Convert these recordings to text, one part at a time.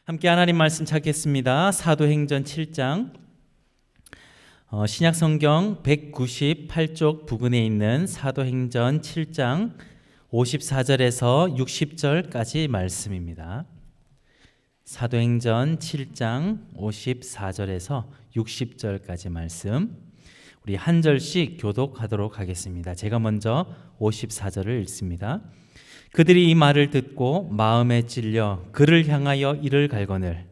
함께 하나님 말씀 찾겠습니다. 사도행전 7장 신약성경 198쪽 부근에 있는 사도행전 7장 54절에서 60절까지 말씀입니다. 사도행전 7장 54절에서 60절까지 말씀, 우리 한 절씩 교독하도록 하겠습니다. 제가 먼저 54절을 읽습니다. 그들이 이 말을 듣고 마음에 찔려 그를 향하여 이를 갈거늘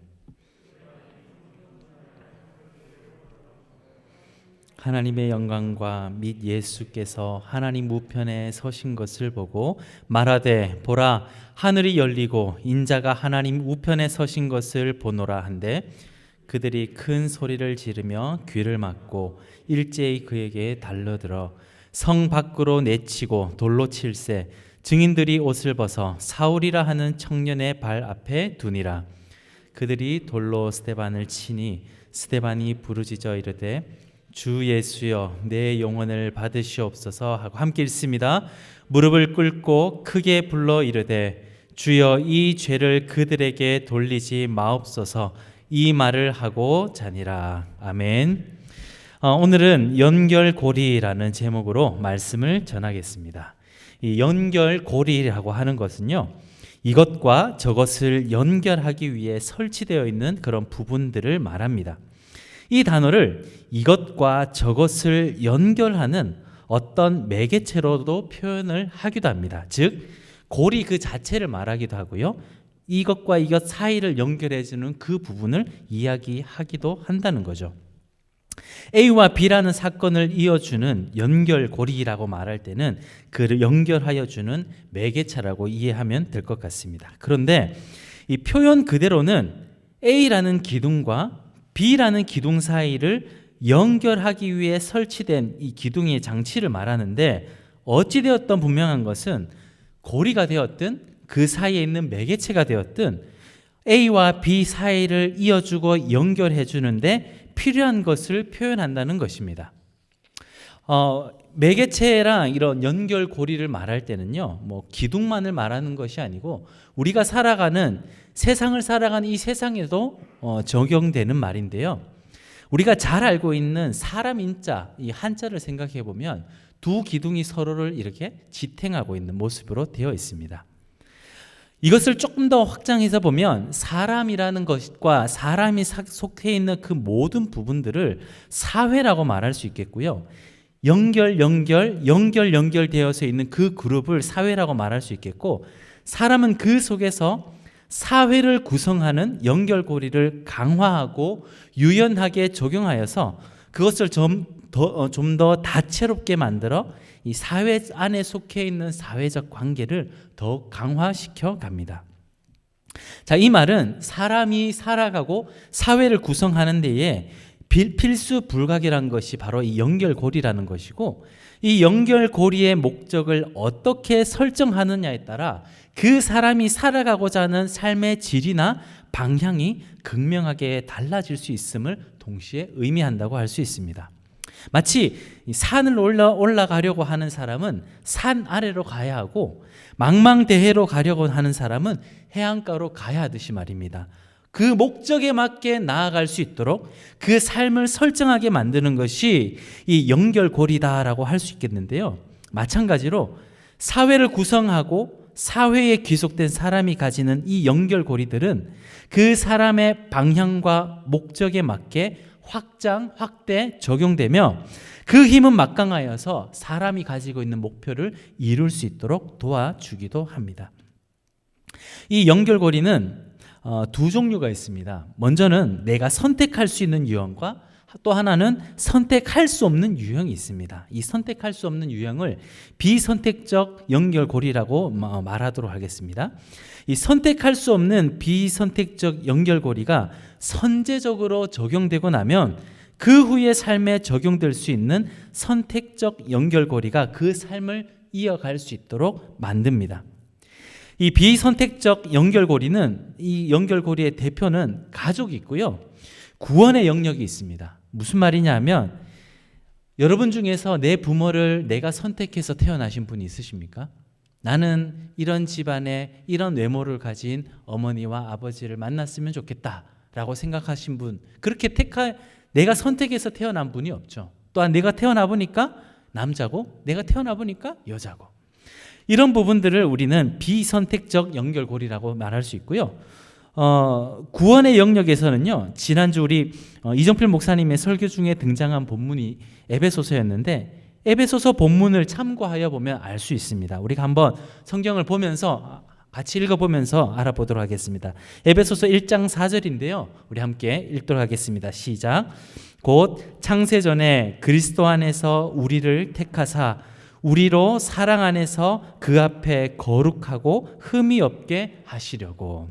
하나님의 영광과 및 예수께서 하나님 우편에 서신 것을 보고 말하되 보라 하늘이 열리고 인자가 하나님 우편에 서신 것을 보노라 한데 그들이 큰 소리를 지르며 귀를 막고 일제히 그에게 달려들어 성 밖으로 내치고 돌로 칠세 증인들이 옷을 벗어 사울이라 하는 청년의 발 앞에 두니라. 그들이 돌로 스데반을 치니 스데반이 부르짖어 이르되 주 예수여 내 영혼을 받으시옵소서 하고 함께 읽습니다. 무릎을 꿇고 크게 불러 이르되 주여 이 죄를 그들에게 돌리지 마옵소서 이 말을 하고 자니라. 아멘. 오늘은 연결고리라는 제목으로 말씀을 전하겠습니다. 이 연결고리라고 하는 것은요, 이것과 저것을 연결하기 위해 설치되어 있는 그런 부분들을 말합니다. 이 단어를 이것과 저것을 연결하는 어떤 매개체로도 표현을 하기도 합니다. 즉 고리 그 자체를 말하기도 하고요, 이것과 이것 사이를 연결해주는 그 부분을 이야기하기도 한다는 거죠. A와 B라는 사건을 이어주는 연결고리라고 말할 때는 그를 연결하여 주는 매개체라고 이해하면 될 것 같습니다. 그런데 이 표현 그대로는 A라는 기둥과 B라는 기둥 사이를 연결하기 위해 설치된 이 기둥의 장치를 말하는데, 어찌되었든 분명한 것은 고리가 되었든 그 사이에 있는 매개체가 되었든 A와 B 사이를 이어주고 연결해 주는데 필요한 것을 표현한다는 것입니다. 매개체랑 이런 연결고리를 말할 때는요, 기둥만을 말하는 것이 아니고 우리가 살아가는 세상을 살아가는 이 세상에도 적용되는 말인데요. 우리가 잘 알고 있는 사람 인자, 이 한자를 생각해 보면 두 기둥이 서로를 이렇게 지탱하고 있는 모습으로 되어 있습니다. 이것을 조금 더 확장해서 보면 사람이라는 것과 사람이 속해 있는 그 모든 부분들을 사회라고 말할 수 있겠고요. 연결되어서 있는 그 그룹을 사회라고 말할 수 있겠고, 사람은 그 속에서 사회를 구성하는 연결고리를 강화하고 유연하게 적용하여서 그것을 좀 더 다채롭게 만들어 이 사회 안에 속해 있는 사회적 관계를 더 강화시켜 갑니다. 자, 이 말은 사람이 살아가고 사회를 구성하는 데에 필수 불가결한 것이 바로 이 연결고리라는 것이고, 이 연결고리의 목적을 어떻게 설정하느냐에 따라 그 사람이 살아가고자 하는 삶의 질이나 방향이 극명하게 달라질 수 있음을 동시에 의미한다고 할 수 있습니다. 마치 산을 올라가려고 하는 사람은 산 아래로 가야 하고, 망망대해로 가려고 하는 사람은 해안가로 가야 하듯이 말입니다. 그 목적에 맞게 나아갈 수 있도록 그 삶을 설정하게 만드는 것이 이 연결고리다라고 할 수 있겠는데요. 마찬가지로 사회를 구성하고 사회에 귀속된 사람이 가지는 이 연결고리들은 그 사람의 방향과 목적에 맞게 확대, 적용되며 그 힘은 막강하여서 사람이 가지고 있는 목표를 이룰 수 있도록 도와주기도 합니다. 이 연결고리는 두 종류가 있습니다. 먼저는 내가 선택할 수 있는 유형과 또 하나는 선택할 수 없는 유형이 있습니다. 이 선택할 수 없는 유형을 비선택적 연결고리라고 말하도록 하겠습니다. 이 선택할 수 없는 비선택적 연결고리가 선제적으로 적용되고 나면 그 후의 삶에 적용될 수 있는 선택적 연결고리가 그 삶을 이어갈 수 있도록 만듭니다. 이 비선택적 연결고리는, 이 연결고리의 대표는 가족이 있고요, 구원의 영역이 있습니다. 무슨 말이냐 하면, 여러분 중에서 내 부모를 내가 선택해서 태어나신 분이 있으십니까? 나는 이런 집안에 이런 외모를 가진 어머니와 아버지를 만났으면 좋겠다라고 생각하신 분, 그렇게 내가 선택해서 태어난 분이 없죠. 또한 내가 태어나 보니까 남자고 내가 태어나 보니까 여자고, 이런 부분들을 우리는 비선택적 연결고리라고 말할 수 있고요. 구원의 영역에서는요, 지난주 우리 이정필 목사님의 설교 중에 등장한 본문이 에베소서였는데, 에베소서 본문을 참고하여 보면 알 수 있습니다. 우리가 한번 성경을 보면서 같이 읽어보면서 알아보도록 하겠습니다. 에베소서 1장 4절인데요. 우리 함께 읽도록 하겠습니다. 시작. 곧 창세전에 그리스도 안에서 우리를 택하사 우리로 사랑 안에서 그 앞에 거룩하고 흠이 없게 하시려고.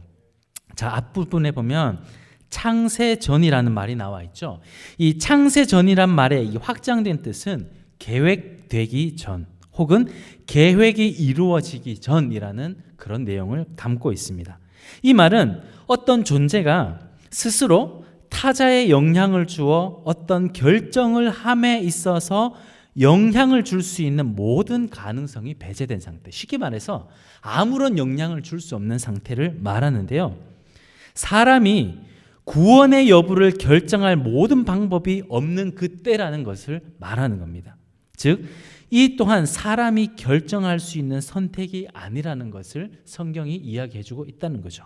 자, 앞부분에 보면 창세전이라는 말이 나와 있죠. 이 창세전이란 말의 이 확장된 뜻은 계획되기 전 혹은 계획이 이루어지기 전이라는 그런 내용을 담고 있습니다. 이 말은 어떤 존재가 스스로 타자의 영향을 주어 어떤 결정을 함에 있어서 영향을 줄 수 있는 모든 가능성이 배제된 상태, 쉽게 말해서 아무런 영향을 줄 수 없는 상태를 말하는데요. 사람이 구원의 여부를 결정할 모든 방법이 없는 그때라는 것을 말하는 겁니다. 즉, 이 또한 사람이 결정할 수 있는 선택이 아니라는 것을 성경이 이야기해주고 있다는 거죠.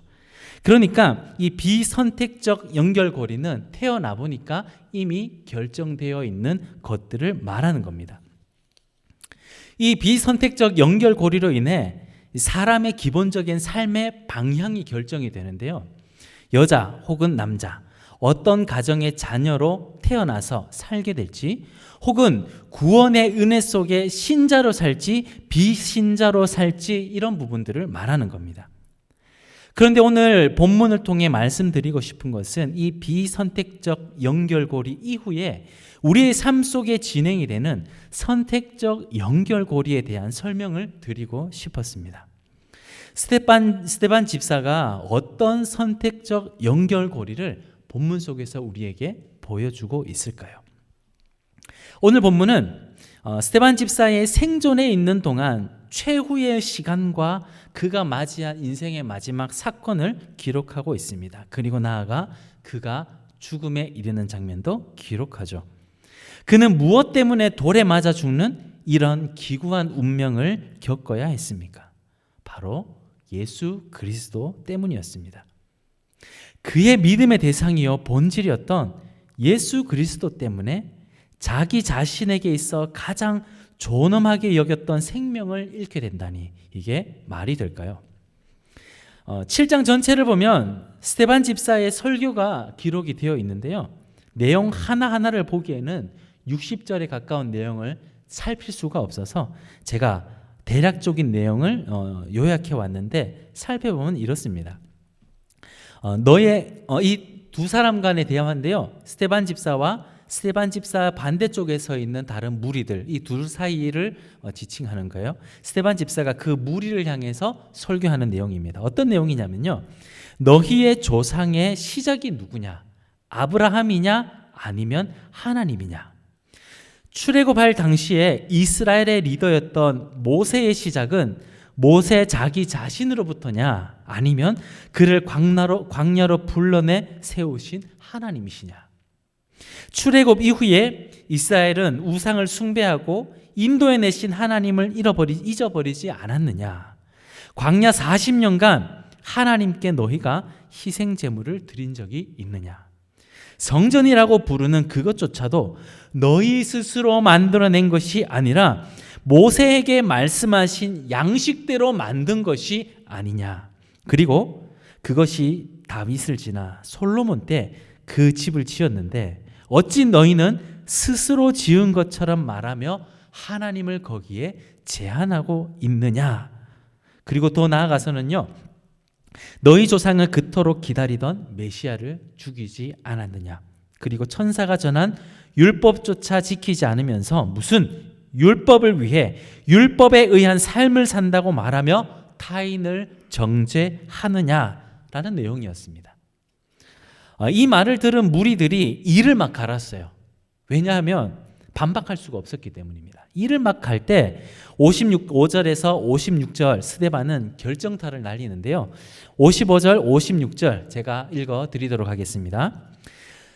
그러니까 이 비선택적 연결고리는 태어나 보니까 이미 결정되어 있는 것들을 말하는 겁니다. 이 비선택적 연결고리로 인해 사람의 기본적인 삶의 방향이 결정이 되는데요. 여자 혹은 남자, 어떤 가정의 자녀로 태어나서 살게 될지, 혹은 구원의 은혜 속에 신자로 살지 비신자로 살지, 이런 부분들을 말하는 겁니다. 그런데 오늘 본문을 통해 말씀드리고 싶은 것은 이 비선택적 연결고리 이후에 우리의 삶 속에 진행이 되는 선택적 연결고리에 대한 설명을 드리고 싶었습니다. 스테반 집사가 어떤 선택적 연결고리를 본문 속에서 우리에게 보여주고 있을까요? 오늘 본문은 스테반 집사의 생존에 있는 동안 최후의 시간과 그가 맞이한 인생의 마지막 사건을 기록하고 있습니다. 그리고 나아가 그가 죽음에 이르는 장면도 기록하죠. 그는 무엇 때문에 돌에 맞아 죽는 이런 기구한 운명을 겪어야 했습니까? 바로 예수 그리스도 때문이었습니다. 그의 믿음의 대상이요 본질이었던 예수 그리스도 때문에 자기 자신에게 있어 가장 존엄하게 여겼던 생명을 잃게 된다니, 이게 말이 될까요? 7장 전체를 보면 스테반 집사의 설교가 기록이 되어 있는데요. 내용 하나하나를 보기에는 60절에 가까운 내용을 살필 수가 없어서 제가 대략적인 내용을 요약해 왔는데, 살펴보면 이렇습니다. 이 두 사람 간의 대화인데요. 스테반 집사와 스테반 집사 반대쪽에 서 있는 다른 무리들, 이 둘 사이를 지칭하는 거예요. 스테반 집사가 그 무리를 향해서 설교하는 내용입니다. 어떤 내용이냐면요, 너희의 조상의 시작이 누구냐? 아브라함이냐? 아니면 하나님이냐? 출애굽할 당시에 이스라엘의 리더였던 모세의 시작은 모세 자기 자신으로부터냐? 아니면 그를 광야로 불러내 세우신 하나님이시냐? 출애굽 이후에 이스라엘은 우상을 숭배하고 인도해 내신 하나님을 잊어버리지 않았느냐? 광야 40년간 하나님께 너희가 희생 제물을 드린 적이 있느냐? 성전이라고 부르는 그것조차도 너희 스스로 만들어낸 것이 아니라 모세에게 말씀하신 양식대로 만든 것이 아니냐? 그리고 그것이 다윗을 지나 솔로몬 때 그 집을 지었는데 어찌 너희는 스스로 지은 것처럼 말하며 하나님을 거기에 제한하고 있느냐? 그리고 더 나아가서는요, 너희 조상은 그토록 기다리던 메시아를 죽이지 않았느냐? 그리고 천사가 전한 율법조차 지키지 않으면서 무슨 율법을 위해 율법에 의한 삶을 산다고 말하며 타인을 정죄하느냐라는 내용이었습니다. 이 말을 들은 무리들이 이를 막 갈았어요. 왜냐하면 반박할 수가 없었기 때문입니다. 일을 막 갈 때 5절에서 56절 스데반은 결정타를 날리는데요. 55절, 56절 제가 읽어드리도록 하겠습니다.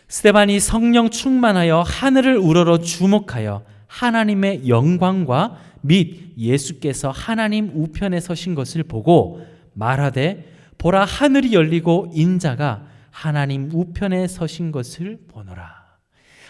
스데반이 성령 충만하여 하늘을 우러러 주목하여 하나님의 영광과 및 예수께서 하나님 우편에 서신 것을 보고 말하되 보라 하늘이 열리고 인자가 하나님 우편에 서신 것을 보노라.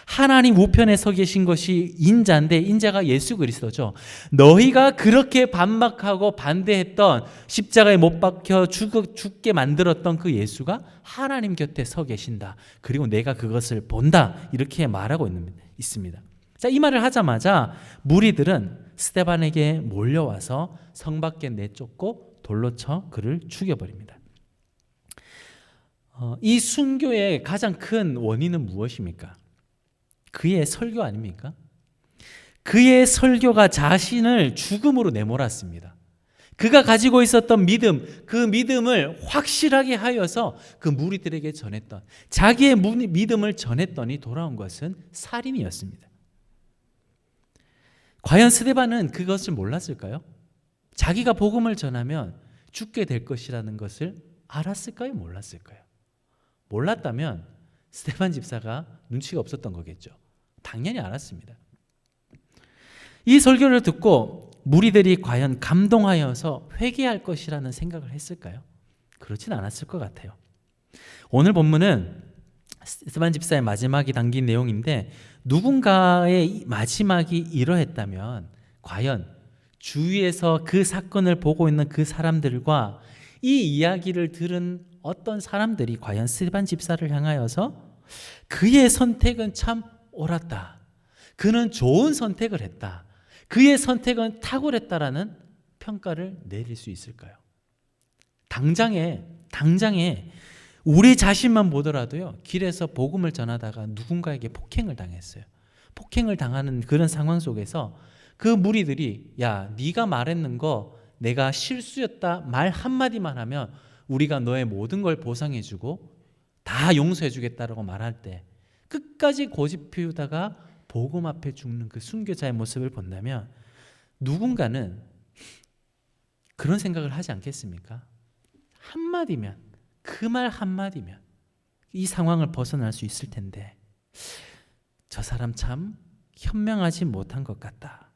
하나님 우편에 서 계신 것이 인자인데 인자가 예수 그리스도죠. 너희가 그렇게 반박하고 반대했던 십자가에 못 박혀 죽게 만들었던 그 예수가 하나님 곁에 서 계신다. 그리고 내가 그것을 본다. 이렇게 말하고 있습니다. 자, 이 말을 하자마자 무리들은 스데반에게 몰려와서 성 밖에 내쫓고 돌로 쳐 그를 죽여버립니다. 이 순교의 가장 큰 원인은 무엇입니까? 그의 설교 아닙니까? 그의 설교가 자신을 죽음으로 내몰았습니다. 그가 가지고 있었던 믿음, 그 믿음을 확실하게 하여서 그 무리들에게 전했던, 자기의 믿음을 전했더니 돌아온 것은 살인이었습니다. 과연 스데반은 그것을 몰랐을까요? 자기가 복음을 전하면 죽게 될 것이라는 것을 알았을까요? 몰랐을까요? 몰랐다면 스데반 집사가 눈치가 없었던 거겠죠. 당연히 알았습니다. 이 설교를 듣고 무리들이 과연 감동하여서 회개할 것이라는 생각을 했을까요? 그렇진 않았을 것 같아요. 오늘 본문은 스데반 집사의 마지막이 담긴 내용인데 누군가의 마지막이 이러했다면 과연 주위에서 그 사건을 보고 있는 그 사람들과 이 이야기를 들은 어떤 사람들이 과연 스데반 집사를 향하여서 그의 선택은 참 옳았다. 그는 좋은 선택을 했다. 그의 선택은 탁월했다라는 평가를 내릴 수 있을까요? 당장에 우리 자신만 보더라도요. 길에서 복음을 전하다가 누군가에게 폭행을 당했어요. 폭행을 당하는 그런 상황 속에서 그 무리들이 야, 네가 말했는 거 내가 실수였다 말 한마디만 하면 우리가 너의 모든 걸 보상해주고 다 용서해주겠다라고 말할 때 끝까지 고집 피우다가 복음 앞에 죽는 그 순교자의 모습을 본다면 누군가는 그런 생각을 하지 않겠습니까? 한마디면, 그 말 한마디면 이 상황을 벗어날 수 있을 텐데 저 사람 참 현명하지 못한 것 같다.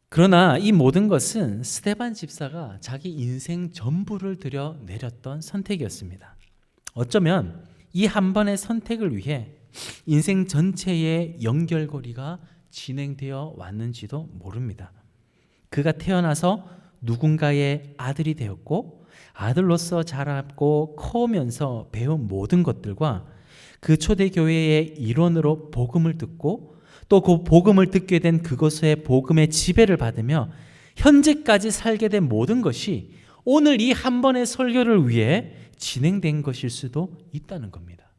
그러나 이 모든 것은 스데반 집사가 자기 인생 전부를 들여 내렸던 선택이었습니다. 어쩌면 이 한 번의 선택을 위해 인생 전체의 연결고리가 진행되어 왔는지도 모릅니다. 그가 태어나서 누군가의 아들이 되었고 아들로서 자랐고 커오면서 배운 모든 것들과 그 초대교회의 일원으로 복음을 듣고 또 그 복음을 듣게 된 그것의 복음의 지배를 받으며 현재까지 살게 된 모든 것이 오늘 이 한 번의 설교를 위해 진행된 것일 수도 있다는 겁니다.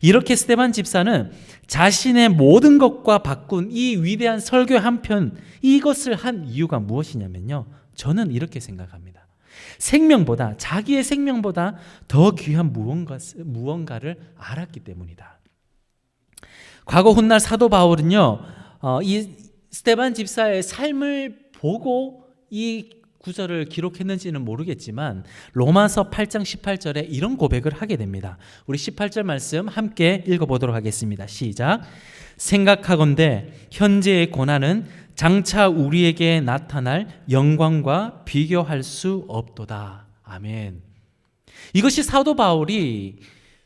이렇게 스데반 집사는 자신의 모든 것과 바꾼 이 위대한 설교 한 편, 이것을 한 이유가 무엇이냐면요. 저는 이렇게 생각합니다. 생명보다, 자기의 생명보다 더 귀한 무언가를 알았기 때문이다. 과거 훗날 사도 바울은요, 이 스데반 집사의 삶을 보고 이 구절을 기록했는지는 모르겠지만 로마서 8장 18절에 이런 고백을 하게 됩니다. 우리 18절 말씀 함께 읽어보도록 하겠습니다. 시작. 생각하건대 현재의 고난은 장차 우리에게 나타날 영광과 비교할 수 없도다. 아멘. 이것이 사도 바울이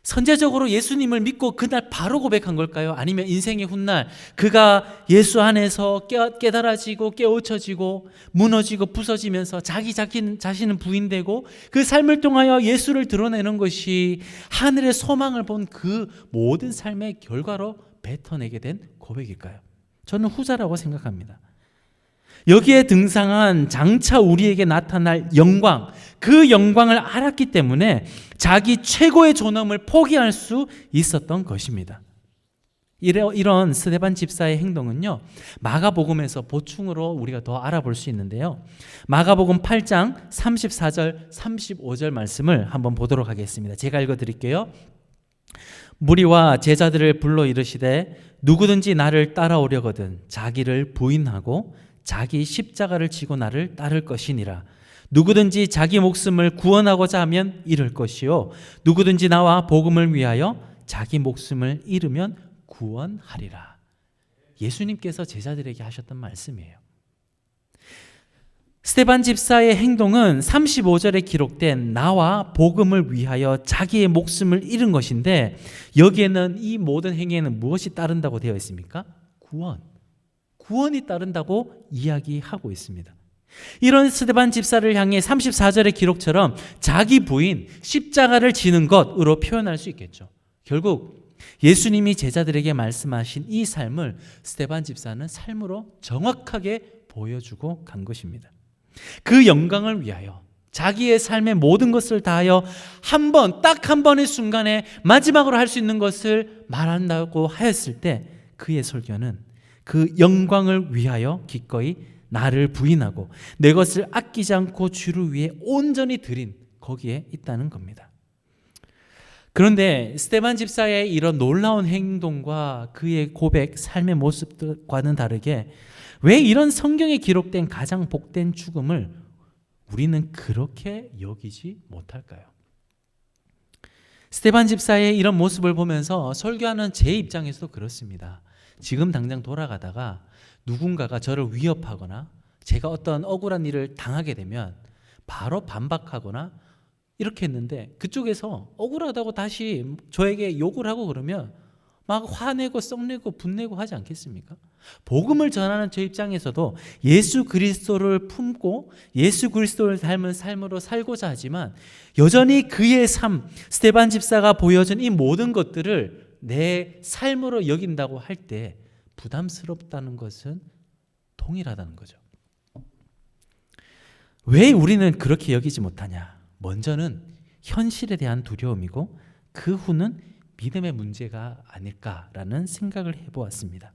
선제적으로 예수님을 믿고 그날 바로 고백한 걸까요? 아니면 인생의 훗날 그가 예수 안에서 깨달아지고 깨우쳐지고 무너지고 부서지면서 자기 자신은 부인되고 그 삶을 통하여 예수를 드러내는 것이 하늘의 소망을 본 그 모든 삶의 결과로 뱉어내게 된 고백일까요? 저는 후자라고 생각합니다. 여기에 등장한 장차 우리에게 나타날 영광, 그 영광을 알았기 때문에 자기 최고의 존엄을 포기할 수 있었던 것입니다. 이런 스데반 집사의 행동은요, 마가복음에서 보충으로 우리가 더 알아볼 수 있는데요. 마가복음 8장 34절, 35절 말씀을 한번 보도록 하겠습니다. 제가 읽어드릴게요. 무리와 제자들을 불러 이르시되 누구든지 나를 따라오려거든 자기를 부인하고 자기 십자가를 지고 나를 따를 것이니라. 누구든지 자기 목숨을 구원하고자 하면 잃을 것이요 누구든지 나와 복음을 위하여 자기 목숨을 잃으면 구원하리라. 예수님께서 제자들에게 하셨던 말씀이에요. 스데반 집사의 행동은 35절에 기록된 나와 복음을 위하여 자기의 목숨을 잃은 것인데, 여기에는 이 모든 행위에는 무엇이 따른다고 되어 있습니까? 구원이 따른다고 이야기하고 있습니다. 이런 스데반 집사를 향해 34절의 기록처럼 자기 부인 십자가를 지는 것으로 표현할 수 있겠죠. 결국 예수님이 제자들에게 말씀하신 이 삶을 스데반 집사는 삶으로 정확하게 보여주고 간 것입니다. 그 영광을 위하여 자기의 삶의 모든 것을 다하여 딱 한 번의 순간에 마지막으로 할 수 있는 것을 말한다고 하였을 때, 그의 설교는 그 영광을 위하여 기꺼이 나를 부인하고 내 것을 아끼지 않고 주를 위해 온전히 드린 거기에 있다는 겁니다. 그런데 스데반 집사의 이런 놀라운 행동과 그의 고백, 삶의 모습과는 다르게 왜 이런 성경에 기록된 가장 복된 죽음을 우리는 그렇게 여기지 못할까요? 스데반 집사의 이런 모습을 보면서 설교하는 제 입장에서도 그렇습니다. 지금 당장 돌아가다가 누군가가 저를 위협하거나 제가 어떤 억울한 일을 당하게 되면 바로 반박하거나 이렇게 했는데, 그쪽에서 억울하다고 다시 저에게 욕을 하고 그러면 막 화내고 썩내고 분내고 하지 않겠습니까? 복음을 전하는 저 입장에서도 예수 그리스도를 품고 예수 그리스도를 닮은 삶으로 살고자 하지만, 여전히 그의 삶, 스데반 집사가 보여준 이 모든 것들을 내 삶으로 여긴다고 할 때 부담스럽다는 것은 동일하다는 거죠. 왜 우리는 그렇게 여기지 못하냐? 먼저는 현실에 대한 두려움이고 그 후는 믿음의 문제가 아닐까라는 생각을 해보았습니다.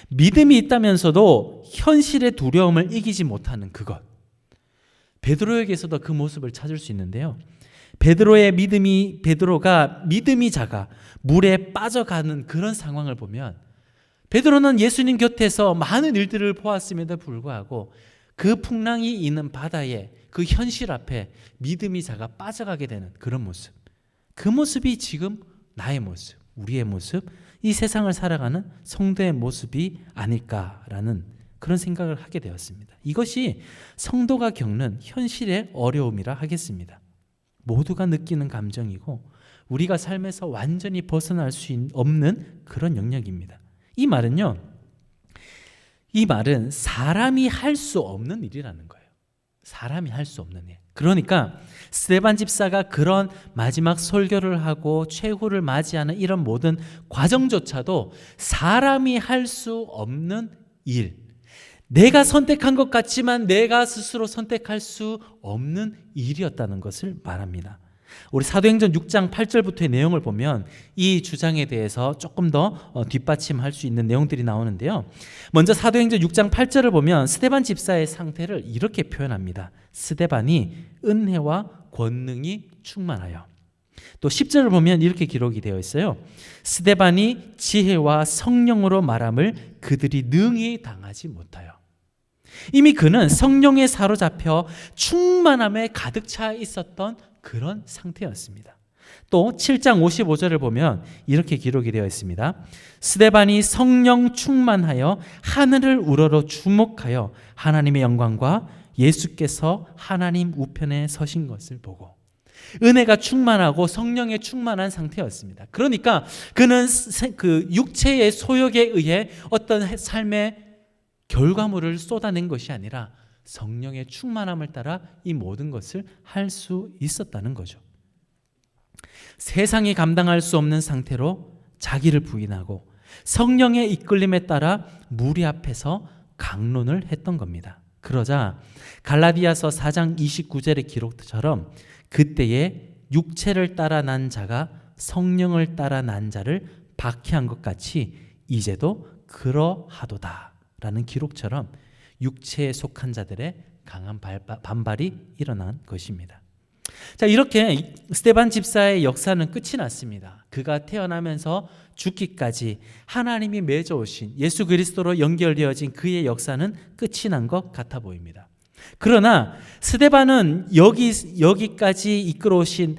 믿음이 있다면서도 현실의 두려움을 이기지 못하는 그것, 베드로에게서도 그 모습을 찾을 수 있는데요. 베드로가 믿음이 작아 물에 빠져가는 그런 상황을 보면, 베드로는 예수님 곁에서 많은 일들을 보았음에도 불구하고 그 풍랑이 있는 바다에 그 현실 앞에 믿음이 작아 빠져가게 되는 그런 모습, 그 모습이 지금 나의 모습, 우리의 모습, 이 세상을 살아가는 성도의 모습이 아닐까라는 그런 생각을 하게 되었습니다. 이것이 성도가 겪는 현실의 어려움이라 하겠습니다. 모두가 느끼는 감정이고 우리가 삶에서 완전히 벗어날 수 없는 그런 영역입니다. 이 말은 사람이 할 수 없는 일이라는 거예요. 사람이 할 수 없는 일. 그러니까 스데반 집사가 그런 마지막 설교를 하고 최후를 맞이하는 이런 모든 과정조차도 사람이 할 수 없는 일, 내가 선택한 것 같지만 내가 스스로 선택할 수 없는 일이었다는 것을 말합니다. 우리 사도행전 6장 8절부터의 내용을 보면 이 주장에 대해서 조금 더 뒷받침할 수 있는 내용들이 나오는데요. 먼저 사도행전 6장 8절을 보면 스데반 집사의 상태를 이렇게 표현합니다. 스데반이 은혜와 권능이 충만하여. 또 10절을 보면 이렇게 기록이 되어 있어요. 스데반이 지혜와 성령으로 말함을 그들이 능히 당하지 못하여. 이미 그는 성령에 사로잡혀 충만함에 가득 차 있었던 그런 상태였습니다. 또 7장 55절을 보면 이렇게 기록이 되어 있습니다. 스데반이 성령 충만하여 하늘을 우러러 주목하여 하나님의 영광과 예수께서 하나님 우편에 서신 것을 보고. 은혜가 충만하고 성령에 충만한 상태였습니다. 그러니까 그는 그 육체의 소욕에 의해 어떤 삶의 결과물을 쏟아낸 것이 아니라 성령의 충만함을 따라 이 모든 것을 할 수 있었다는 거죠. 세상이 감당할 수 없는 상태로 자기를 부인하고 성령의 이끌림에 따라 무리 앞에서 강론을 했던 겁니다. 그러자 갈라디아서 4장 29절의 기록처럼 그때에 육체를 따라 난 자가 성령을 따라 난 자를 박해한 것 같이 이제도 그러하도다 라는 기록처럼 육체에 속한 자들의 강한 반발이 일어난 것입니다. 자, 이렇게 스데반 집사의 역사는 끝이 났습니다. 그가 태어나면서 죽기까지 하나님이 맺어오신 예수 그리스도로 연결되어진 그의 역사는 끝이 난 것 같아 보입니다. 그러나 스데반은 여기까지 이끌어오신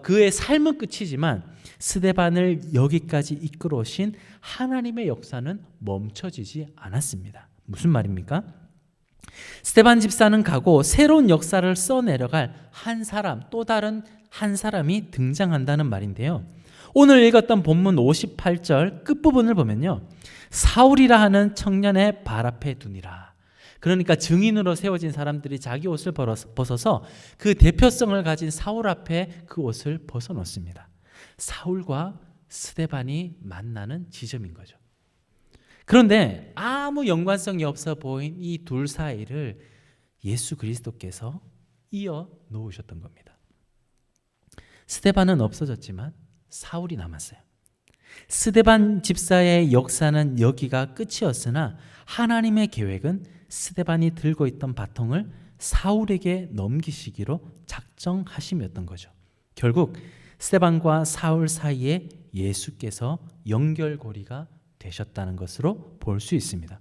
그의 삶은 끝이지만 스데반을 여기까지 이끌어오신 하나님의 역사는 멈춰지지 않았습니다. 무슨 말입니까? 스데반 집사는 가고 새로운 역사를 써내려갈 한 사람, 또 다른 한 사람이 등장한다는 말인데요. 오늘 읽었던 본문 58절 끝부분을 보면요, 사울이라 하는 청년의 발 앞에 두니라. 그러니까 증인으로 세워진 사람들이 자기 옷을 벗어서 그 대표성을 가진 사울 앞에 그 옷을 벗어놓습니다. 사울과 스데반이 만나는 지점인 거죠. 그런데 아무 연관성이 없어 보인 이 둘 사이를 예수 그리스도께서 이어 놓으셨던 겁니다. 스데반은 없어졌지만 사울이 남았어요. 스데반 집사의 역사는 여기가 끝이었으나 하나님의 계획은 스데반이 들고 있던 바통을 사울에게 넘기시기로 작정하심이었던 거죠. 결국 스데반과 사울 사이에 예수께서 연결고리가 되셨다는 것으로 볼 수 있습니다.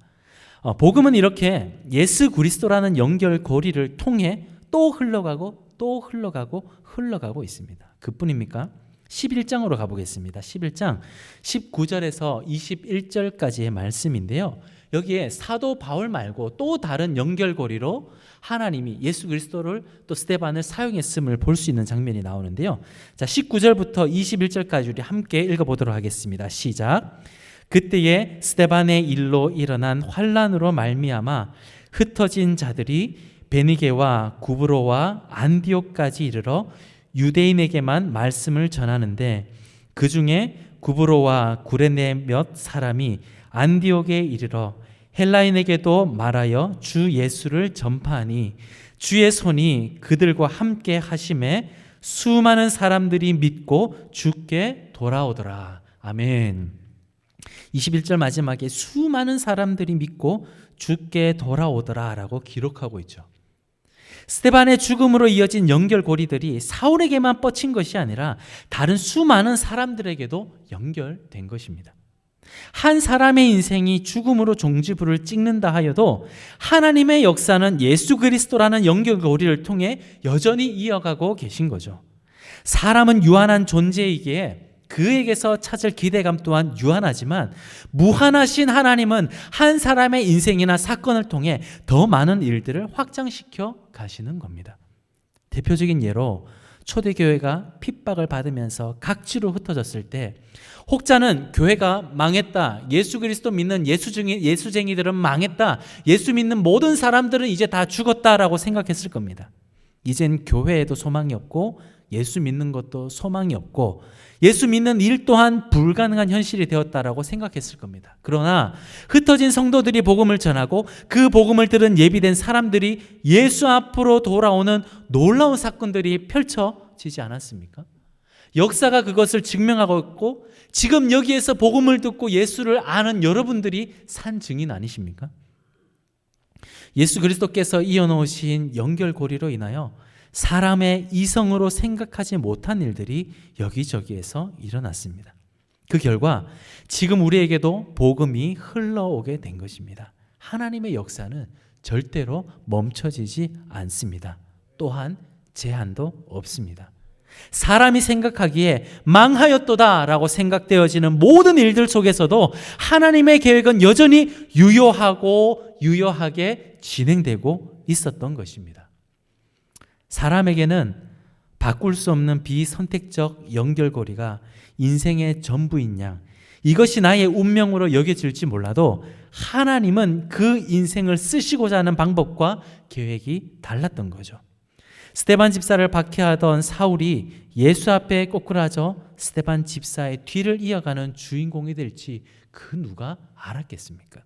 복음은 이렇게 예수 그리스도라는 연결고리를 통해 또 흘러가고 또 흘러가고 있습니다. 그뿐입니까? 11장으로 가보겠습니다. 11장 19절에서 21절까지의 말씀인데요. 여기에 사도 바울 말고 또 다른 연결고리로 하나님이 예수 그리스도를 또 스데반을 사용했음을 볼 수 있는 장면이 나오는데요. 자, 19절부터 21절까지 우리 함께 읽어보도록 하겠습니다. 시작. 그때에 스데반의 일로 일어난 환란으로 말미암아 흩어진 자들이 베니게와 구브로와 안디옥까지 이르러 유대인에게만 말씀을 전하는데 그 중에 구브로와 구레네 몇 사람이 안디옥에 이르러 헬라인에게도 말하여 주 예수를 전파하니 주의 손이 그들과 함께 하심에 수많은 사람들이 믿고 주께 돌아오더라. 아멘. 21절 마지막에 수많은 사람들이 믿고 주께 돌아오더라 라고 기록하고 있죠. 스데반의 죽음으로 이어진 연결고리들이 사울에게만 뻗친 것이 아니라 다른 수많은 사람들에게도 연결된 것입니다. 한 사람의 인생이 죽음으로 종지부를 찍는다 하여도 하나님의 역사는 예수 그리스도라는 연결고리를 통해 여전히 이어가고 계신 거죠. 사람은 유한한 존재이기에 그에게서 찾을 기대감 또한 유한하지만 무한하신 하나님은 한 사람의 인생이나 사건을 통해 더 많은 일들을 확장시켜 가시는 겁니다. 대표적인 예로 초대교회가 핍박을 받으면서 각지로 흩어졌을 때 혹자는 교회가 망했다, 예수 그리스도 믿는 예수쟁이들은 망했다, 예수 믿는 모든 사람들은 이제 다 죽었다라고 생각했을 겁니다. 이젠 교회에도 소망이 없고 예수 믿는 것도 소망이 없고 예수 믿는 일 또한 불가능한 현실이 되었다라고 생각했을 겁니다. 그러나 흩어진 성도들이 복음을 전하고 그 복음을 들은 예비된 사람들이 예수 앞으로 돌아오는 놀라운 사건들이 펼쳐지지 않았습니까? 역사가 그것을 증명하고 있고 지금 여기에서 복음을 듣고 예수를 아는 여러분들이 산 증인 아니십니까? 예수 그리스도께서 이어놓으신 연결고리로 인하여 사람의 이성으로 생각하지 못한 일들이 여기저기에서 일어났습니다. 그 결과 지금 우리에게도 복음이 흘러오게 된 것입니다. 하나님의 역사는 절대로 멈춰지지 않습니다. 또한 제한도 없습니다. 사람이 생각하기에 망하였도다 라고 생각되어지는 모든 일들 속에서도 하나님의 계획은 여전히 유효하게 진행되고 있었던 것입니다. 사람에게는 바꿀 수 없는 비선택적 연결고리가 인생의 전부인 양, 이것이 나의 운명으로 여겨질지 몰라도 하나님은 그 인생을 쓰시고자 하는 방법과 계획이 달랐던 거죠. 스데반 집사를 박해하던 사울이 예수 앞에 꼬꾸라져 스데반 집사의 뒤를 이어가는 주인공이 될지 그 누가 알았겠습니까?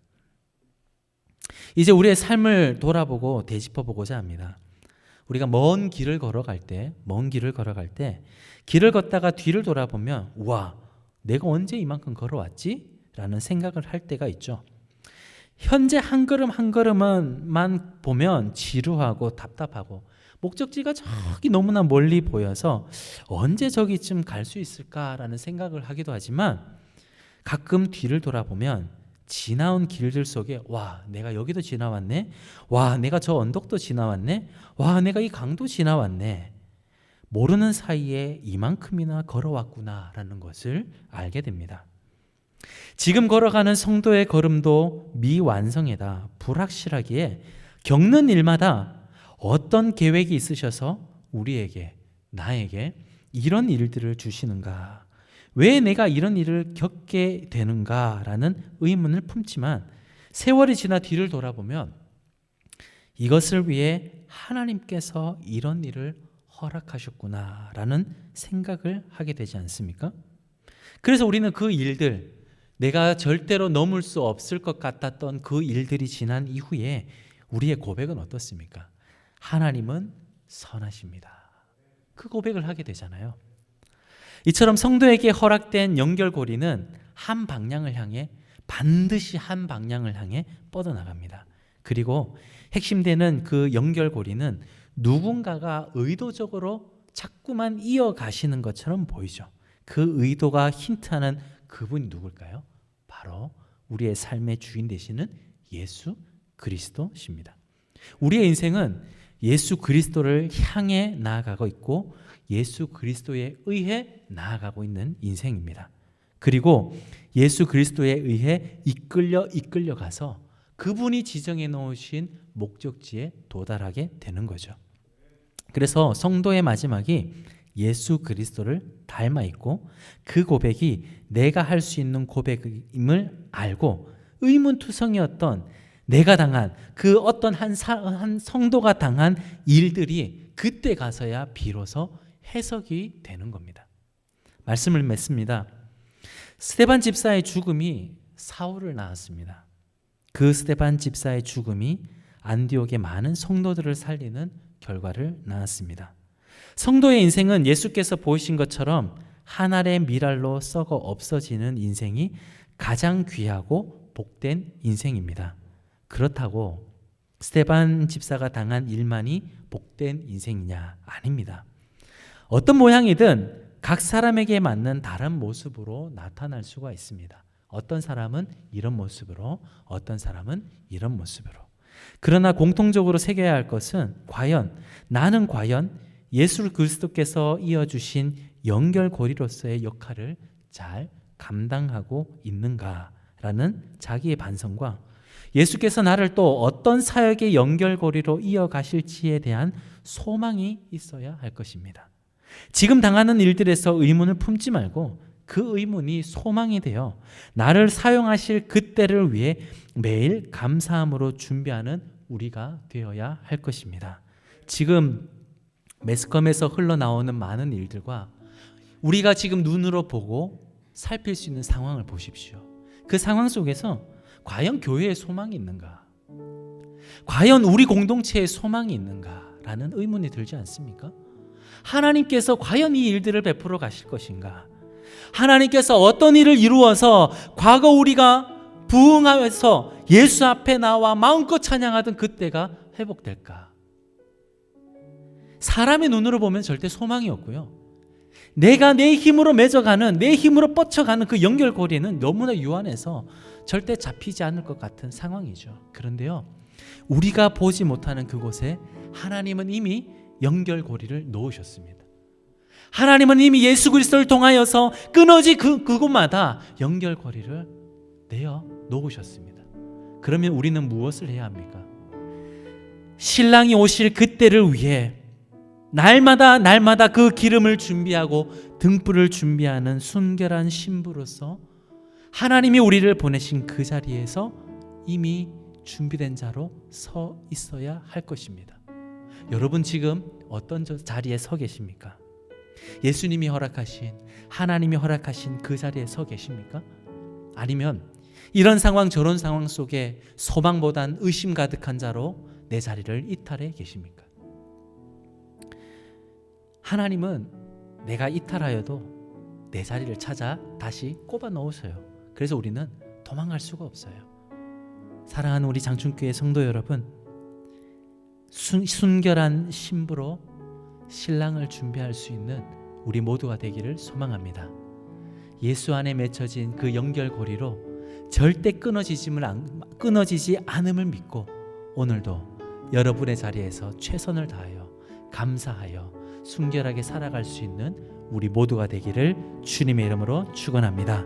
이제 우리의 삶을 돌아보고 되짚어보고자 합니다. 우리가 먼 길을 걸어갈 때 길을 걷다가 뒤를 돌아보면 우와, 내가 언제 이만큼 걸어왔지? 라는 생각을 할 때가 있죠. 현재 한 걸음 한 걸음만 보면 지루하고 답답하고 목적지가 저기 너무나 멀리 보여서 언제 저기쯤 갈 수 있을까라는 생각을 하기도 하지만 가끔 뒤를 돌아보면 지나온 길들 속에 와, 내가 여기도 지나왔네. 와, 내가 저 언덕도 지나왔네. 와, 내가 이 강도 지나왔네. 모르는 사이에 이만큼이나 걸어왔구나라는 것을 알게 됩니다. 지금 걸어가는 성도의 걸음도 미완성이다. 불확실하기에 겪는 일마다 어떤 계획이 있으셔서 우리에게, 나에게 이런 일들을 주시는가? 왜 내가 이런 일을 겪게 되는가라는 의문을 품지만 세월이 지나 뒤를 돌아보면 이것을 위해 하나님께서 이런 일을 허락하셨구나라는 생각을 하게 되지 않습니까? 그래서 우리는 그 일들, 내가 절대로 넘을 수 없을 것 같았던 그 일들이 지난 이후에 우리의 고백은 어떻습니까? 하나님은 선하십니다. 그 고백을 하게 되잖아요. 이처럼 성도에게 허락된 연결고리는 한 방향을 향해, 반드시 한 방향을 향해 뻗어나갑니다. 그리고 핵심되는 그 연결고리는 누군가가 의도적으로 자꾸만 이어가시는 것처럼 보이죠. 그 의도가 힌트하는 그분이 누굴까요? 바로 우리의 삶의 주인 되시는 예수 그리스도십니다. 우리의 인생은 예수 그리스도를 향해 나아가고 있고 예수 그리스도에 의해 나아가고 있는 인생입니다. 그리고 예수 그리스도에 의해 이끌려가서 그분이 지정해 놓으신 목적지에 도달하게 되는 거죠. 그래서 성도의 마지막이 예수 그리스도를 닮아 있고 그 고백이 내가 할 수 있는 고백임을 알고 의문투성이었던 내가 당한 그 어떤 한 성도가 당한 일들이 그때 가서야 비로소 해석이 되는 겁니다. 말씀을 맺습니다. 스데반 집사의 죽음이 사울을 낳았습니다. 그 스데반 집사의 죽음이 안디옥의 많은 성도들을 살리는 결과를 낳았습니다. 성도의 인생은 예수께서 보이신 것처럼 한 알의 밀알로 썩어 없어지는 인생이 가장 귀하고 복된 인생입니다. 그렇다고 스데반 집사가 당한 일만이 복된 인생이냐? 아닙니다. 어떤 모양이든 각 사람에게 맞는 다른 모습으로 나타날 수가 있습니다. 어떤 사람은 이런 모습으로, 어떤 사람은 이런 모습으로. 그러나 공통적으로 새겨야 할 것은 나는 과연 예수 그리스도께서 이어주신 연결고리로서의 역할을 잘 감당하고 있는가라는 자기의 반성과 예수께서 나를 또 어떤 사역의 연결고리로 이어가실지에 대한 소망이 있어야 할 것입니다. 지금 당하는 일들에서 의문을 품지 말고 그 의문이 소망이 되어 나를 사용하실 그때를 위해 매일 감사함으로 준비하는 우리가 되어야 할 것입니다. 지금 매스컴에서 흘러나오는 많은 일들과 우리가 지금 눈으로 보고 살필 수 있는 상황을 보십시오. 그 상황 속에서 과연 교회에 소망이 있는가? 과연 우리 공동체에 소망이 있는가라는 의문이 들지 않습니까? 하나님께서 과연 이 일들을 베풀어 가실 것인가? 하나님께서 어떤 일을 이루어서 과거 우리가 부흥하면서 예수 앞에 나와 마음껏 찬양하던 그때가 회복될까? 사람의 눈으로 보면 절대 소망이 없고요. 내가 내 힘으로 맺어가는, 내 힘으로 뻗쳐가는 그 연결고리는 너무나 유한해서 절대 잡히지 않을 것 같은 상황이죠. 그런데요, 우리가 보지 못하는 그곳에 하나님은 이미 연결고리를 놓으셨습니다. 하나님은 이미 예수 그리스도를 통하여서 끊어진 그곳마다 연결고리를 내어 놓으셨습니다. 그러면 우리는 무엇을 해야 합니까? 신랑이 오실 그때를 위해 날마다 그 기름을 준비하고 등불을 준비하는 순결한 신부로서 하나님이 우리를 보내신 그 자리에서 이미 준비된 자로 서 있어야 할 것입니다. 여러분 지금 어떤 자리에 서 계십니까? 예수님이 허락하신, 하나님이 허락하신 그 자리에 서 계십니까? 아니면 이런 상황 저런 상황 속에 소망보단 의심 가득한 자로 내 자리를 이탈해 계십니까? 하나님은 내가 이탈하여도 내 자리를 찾아 다시 꼽아 넣으셔요. 그래서 우리는 도망갈 수가 없어요. 사랑하는 우리 장충교회 성도 여러분, 순결한 신부로 신랑을 준비할 수 있는 우리 모두가 되기를 소망합니다. 예수 안에 맺혀진 그 연결고리로 절대 끊어지지 않음을 믿고 오늘도 여러분의 자리에서 최선을 다하여 감사하여 순결하게 살아갈 수 있는 우리 모두가 되기를 주님의 이름으로 축원합니다.